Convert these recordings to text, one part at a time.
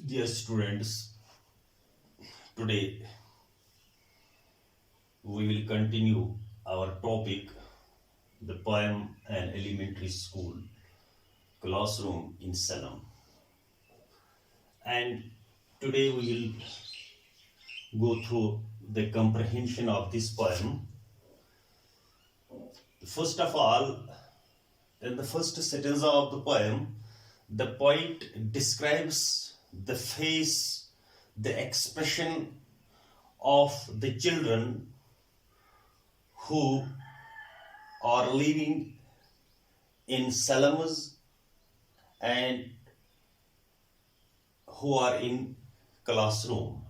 Dear students, today we will continue our topic, the poem An Elementary School Classroom in Salem. And today we will go through the comprehension of this poem. First of all, in the first sentence of the poem, the poet describes the face, the expression of the children who are living in slums and who are in classroom.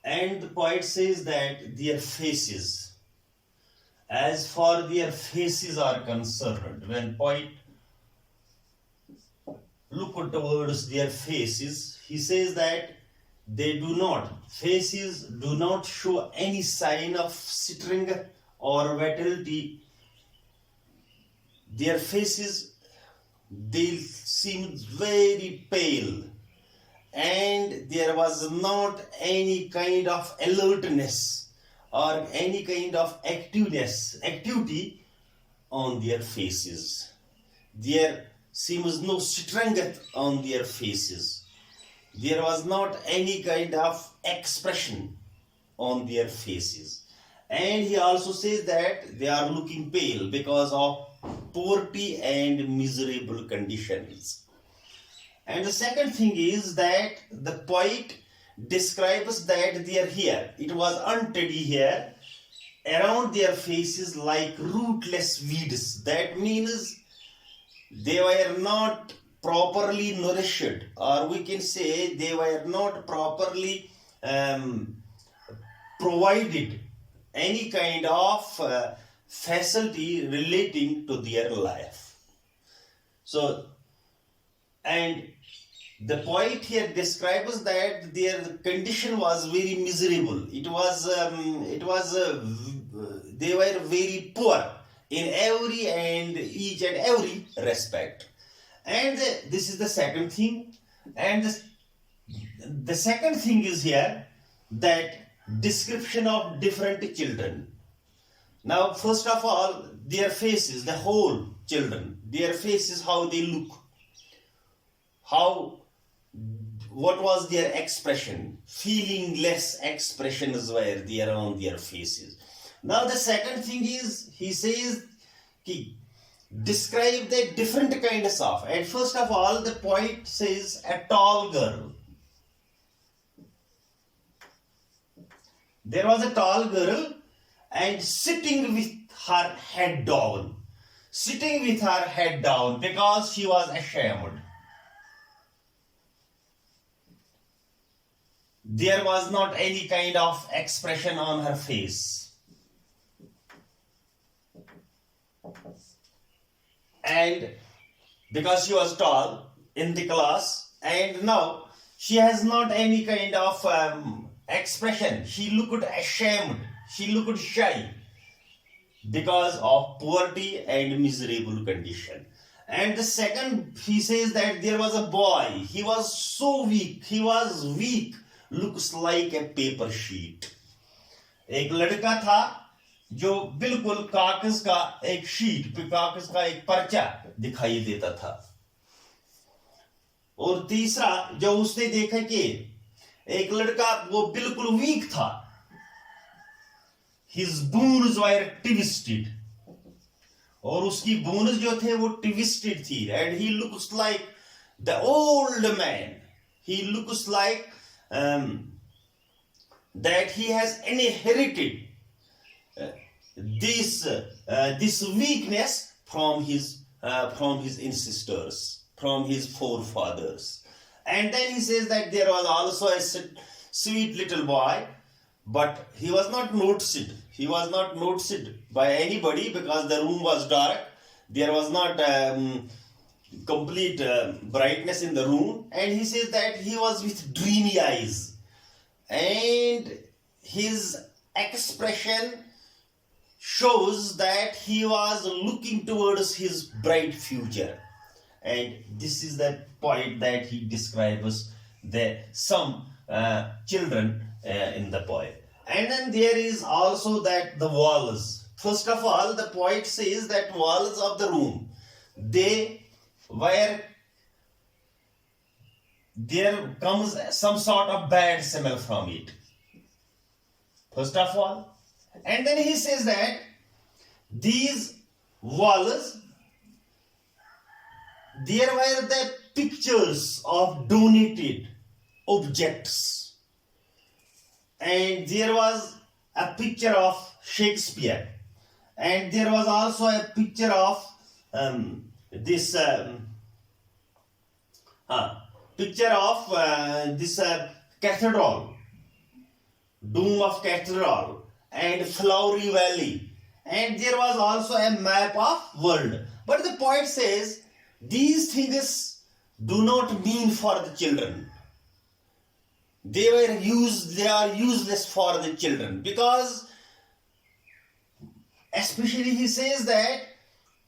And the poet says that their faces, as far their faces are concerned, when poet look towards their faces, he says that faces do not show any sign of strength or vitality. Their faces, they seem very pale, and there was not any kind of alertness or any kind of activity on their faces. There seems no strength on their faces. There was not any kind of expression on their faces. And he also says that they are looking pale because of poverty and miserable conditions. And the second thing is that the poet describes that their hair, it was untidy hair around their faces like rootless weeds. That means they were not properly nourished, or we can say they were not properly provided any kind of facility relating to their life. So, and the poet here describes that their condition was very miserable. They were very poor in each and every respect. And this is the second thing. And the second thing is here that description of different children. Now, first of all, their faces, the whole children, their faces, how they look, what was their expression, feelingless expressions were there on their faces. Now, the second thing is, he says, describe the different kinds of. And first of all, the poet says a tall girl. There was a tall girl and sitting with her head down. Sitting with her head down because she was ashamed. There was not any kind of expression on her face. And because she was tall in the class, and now she has not any kind of expression. She looked ashamed. She looked shy because of poverty and miserable condition. And the second, he says that there was a boy. He was so weak. He was weak. Looks like a paper sheet. एक लड़का था जो बिल्कुल कागज का एक sheet, कागज का एक पर्चा दिखाई देता था. और तीसरा जो उसने देखा कि एक लड़का वो बिल्कुल वीक था. His bones were twisted. और उसकी bones जो थे वो twisted थी. And he looks like the old man. He looks like that he has inherited this weakness from his ancestors, from his forefathers. And then he says that there was also a sweet little boy, but he was not noticed. He was not noticed by anybody because the room was dark. There was not complete brightness in the room. And he says that he was with dreamy eyes. And his expression shows that he was looking towards his bright future. And this is the point that he describes some children in the poem. And then there is also that the walls. First of all, the poet says that walls of the room, they were, there comes some sort of bad smell from it. First of all, and then he says that these walls, there were the pictures of donated objects, and there was a picture of Shakespeare, and there was also a picture of this cathedral, dome of cathedral, and flowery valley, and there was also a map of world. But the poet says these things do not mean for the children. They are useless for the children, because especially he says that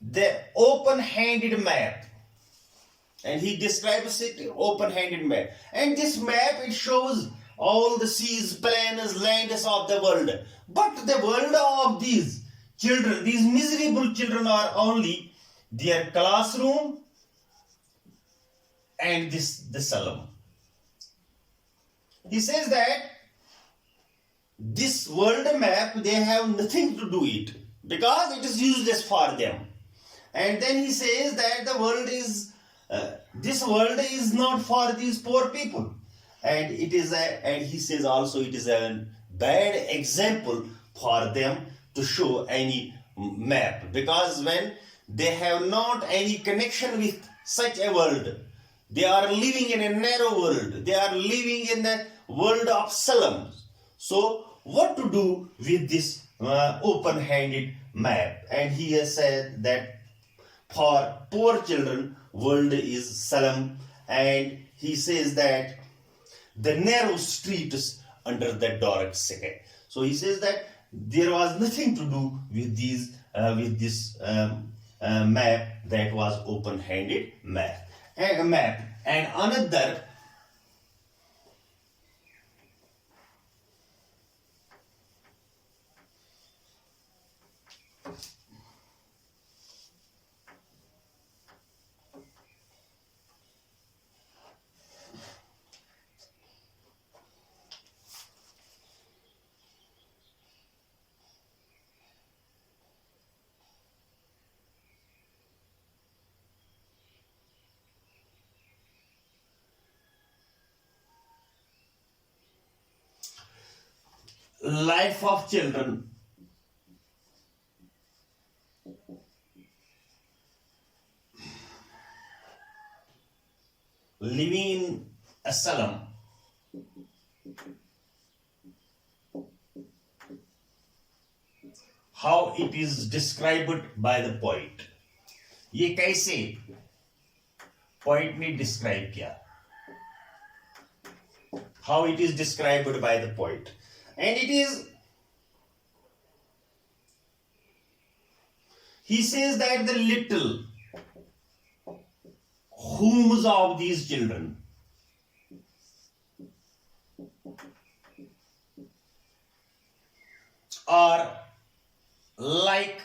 the open-handed map, and he describes it open-handed map, and this map, it shows all the seas, plains, lands of the world. But the world of these children, these miserable children, are only their classroom and the slum. He says that this world map, they have nothing to do it, because it is useless for them. And then he says that the world is this world is not for these poor people, and it is and he says also it is a bad example for them to show any map, because when they have not any connection with such a world, they are living in a narrow world, they are living in the world of slums. So what to do with this open-handed map? And he has said that for poor children, world is slum, and he says that the narrow streets under the dark sky. So he says that there was nothing to do with these with this map that was open-handed map. And another life of children. Living in a slum, how it is described by the poet. ये कैसे poet ने describe किया? How it is described by the poet. And it is, he says that the little homes of these children are like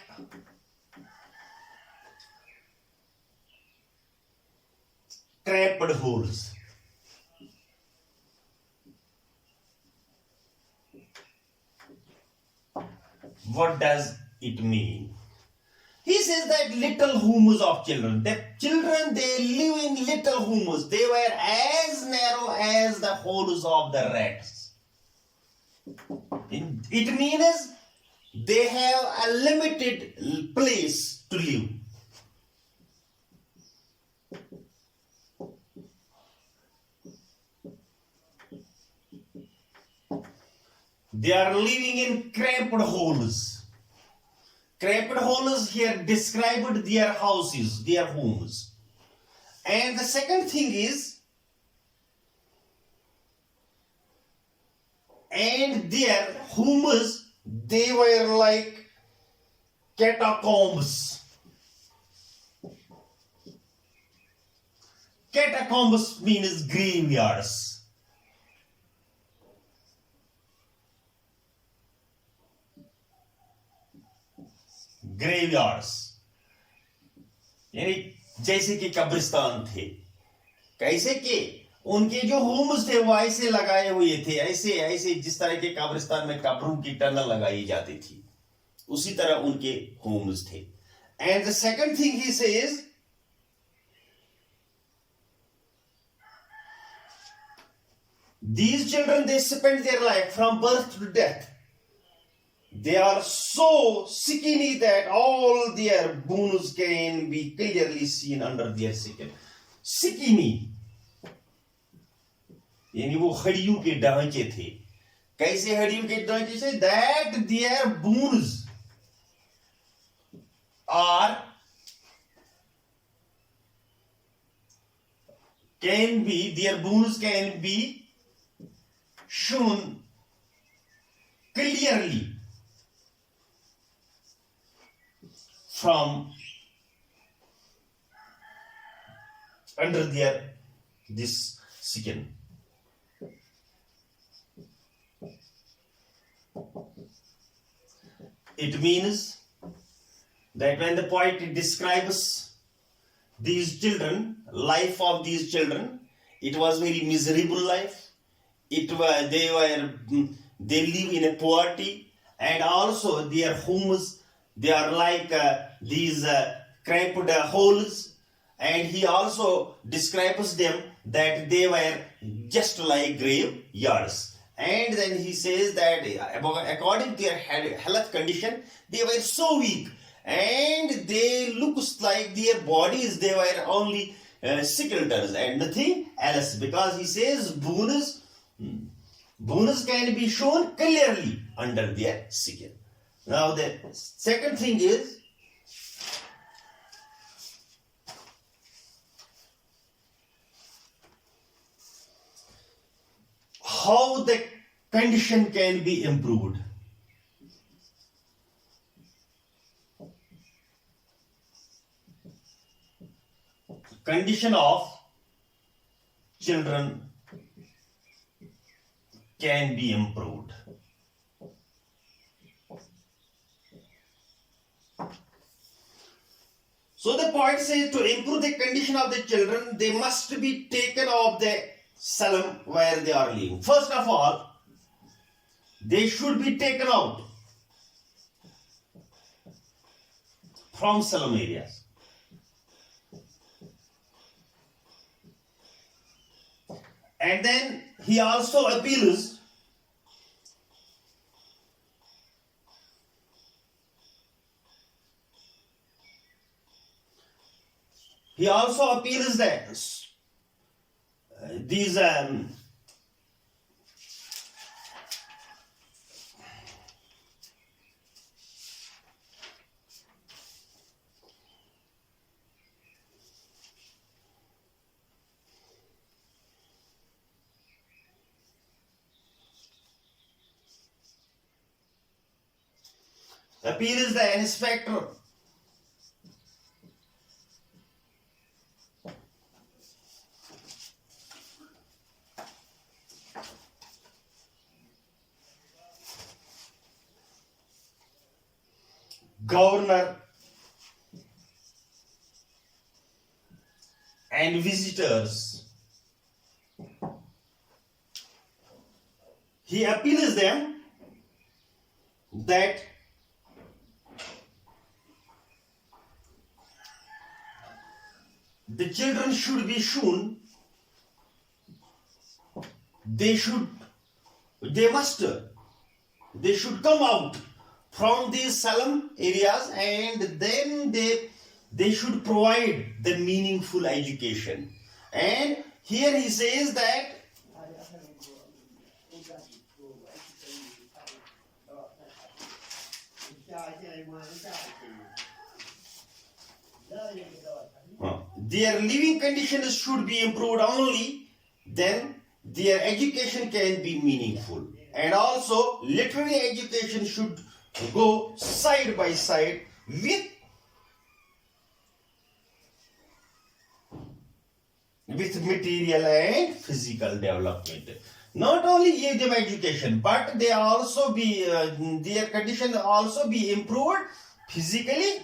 trapped holes. What does it mean? He says that little homes of children, the children, they live in little homes. They were as narrow as the holes of the rats. It means they have a limited place to live. They are living in cramped holes. Cramped holes here described their houses, their homes. And the second thing is, and their homes, they were like catacombs. Catacombs means graveyards. graveyards, यानी जैसे कि कब्रिस्तान थे, कैसे कि उनके जो Holmes थे वो ऐसे लगाए हुए थे, ऐसे ऐसे जिस तरह के कब्रिस्तान में कब्रों की टनल लगाई जाती थी, उसी तरह उनके होम्स थे. And the second thing he says, these children, they spend their life from birth to death. They are so skinny that all their bones can be clearly seen under their skin. Skinny, यानी वो हड्डियों के ढांचे थे. कैसे हड्डियों के ढांचे से? That their bones are their bones can be shown clearly from under this skin. It means that when the poet describes these children, life of these children, it was very miserable life. They live in a poverty, and also their homes, they are like these cramped holes. And he also describes them that they were just like graveyards. And then he says that according to their health condition, they were so weak, and they looks like their bodies, they were only skeletons and nothing else, because he says bones can be shown clearly under their skin. Now the second thing is, how the condition can be improved. Condition of children can be improved. So the point says, to improve the condition of the children, they must be taken off the slum where they are living. First of all, they should be taken out from slum areas. And then he also appeals that these appeals the inspector governor and visitors. He appeals them that the children should be shown, they should come out from these slum areas, and then they should provide the meaningful education. And here he says that their living conditions should be improved, only then their education can be meaningful. And also literary education should go side by side with material and physical development. Not only give them education, but they also be their condition also be improved physically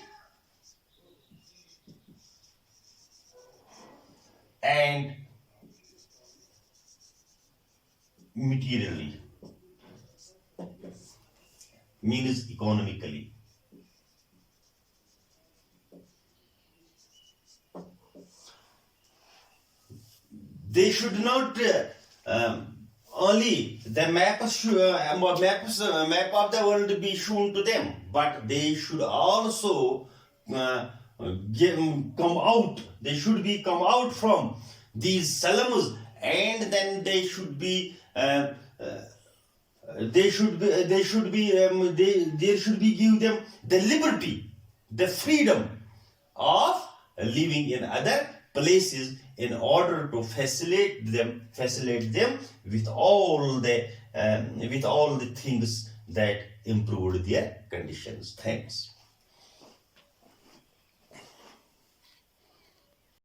and materially, means economically. They should not only the map of the world be shown to them, but they should also come out. They should be come out from these slums, and then they should be. There should be give them the liberty, the freedom of living in other places in order to facilitate them with all the things that improved their conditions. Thanks.